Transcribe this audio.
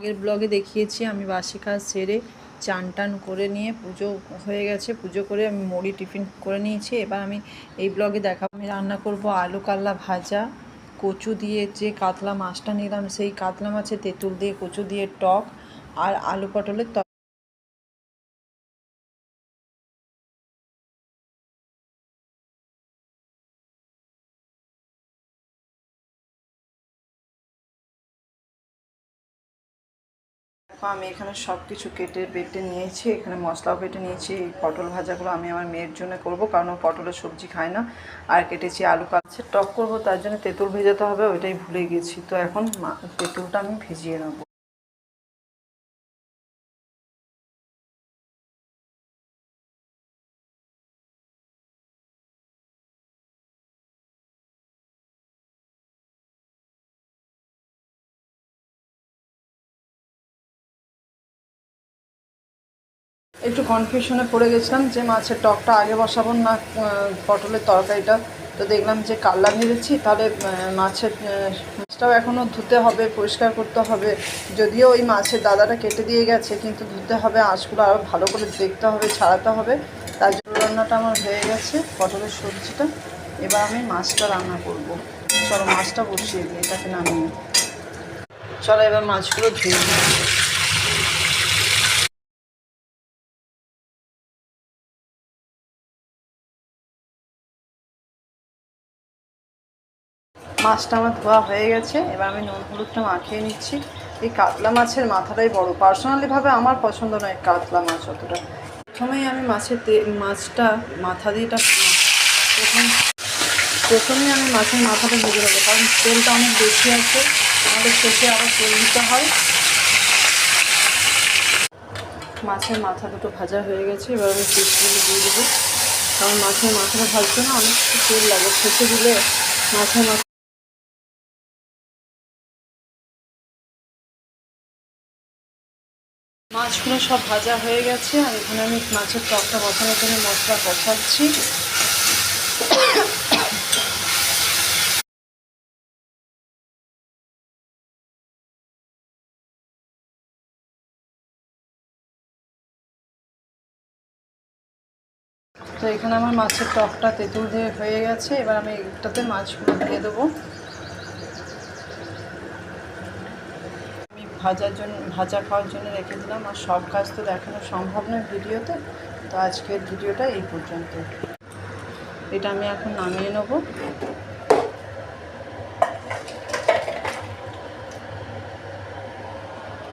আগের ব্লগে দেখিয়েছি আমি বাসি কাজ সেরে চান টান করে নিয়ে পুজো হয়ে গেছে, পুজো করে আমি মুড়ি টিফিন করে নিয়েছি। এবার আমি এই ব্লগে দেখাবো আমি রান্না করব আলু কাতলা ভাজা, কচু দিয়ে যে কাতলা মাছটা নিলাম সেই কাতলা মাছের তেঁতুল দিয়ে কচু দিয়ে টক, আর আলু পটলের আমি এখানে সব কিছু কেটে বেটে নিয়েছি, এখানে মশলাও কেটে নিয়েছি। এই পটল ভাজাগুলো আমি আমার মেয়ের জন্য করব, কারণ ও পটলের সবজি খায় না। আর কেটেছি আলু কাছে টক করবো, তার জন্য তেঁতুল ভেজাতে হবে, ওইটাই ভুলে গেছি। তো এখন তেঁতুলটা আমি ভিজিয়ে নেবো। একটু কনফিউশনে পড়ে গেছিলাম যে মাছের টকটা আগে বসাবো না পটলের তরকারিটা। তো দেখলাম যে কাল্লা ভেজেছি, তাহলে মাছটাও এখনও ধুতে হবে, পরিষ্কার করতে হবে। যদিও ওই মাছের দাদাটা কেটে দিয়ে গেছে, কিন্তু ধুতে হবে, আঁশগুলো আরও ভালো করে দেখতে হবে, ছাড়াতে হবে। তার জন্য রান্নাটা আমার হয়ে গেছে, পটলের সবজিটা। এবার আমি মাছটা রান্না করব। চলো মাছটা বসিয়ে দিই, এটাকে নামিয়ে। চলো এবার মাছগুলো ধুয়ে দিই। মাছটা আমার ধোয়া হয়ে গেছে, এবার আমি নুন হলুদটা মাখিয়ে নিচ্ছি। এই কাতলা মাছের মাথাটাই বড়, পার্সোনালিভাবে আমার পছন্দ নয় কাতলা মাছ অতটা। প্রথমেই আমি মাছটা মাথা দিয়েটা প্রথমেই আমি মাছের মাথাটা ভেজে দেবো, কারণ তেলটা অনেক বেশি আছে, আমাদের শেষে আবার তেল দিতে হয়। মাছের মাথা দুটো ভাজা হয়ে গেছে, এবার আমি পিসগুলো দিয়ে দেবো, কারণ মাছের মাথাটা ভাজতে না অনেক তেল লাগে, শেষে দিলে মাছের মাছগুলো সব ভাজা হয়ে গেছে। আর এখানে আমি মাছের টকটা বসানোর জন্য মশলা কষাচ্ছি। তো এখানে আমার মাছের টকটা তেঁতুল দিয়ে হয়ে গেছে, এবার আমি এটাতে মাছগুলো দিয়ে দেবো। আমি ভাজা খাওয়ার জন্য রেখে দিলাম, আর সব কাজ তো দেখানো সম্ভব নয় ভিডিওতে। তো আজকের ভিডিওটা এই পর্যন্ত। এটা আমি এখন নামিয়ে নেবো।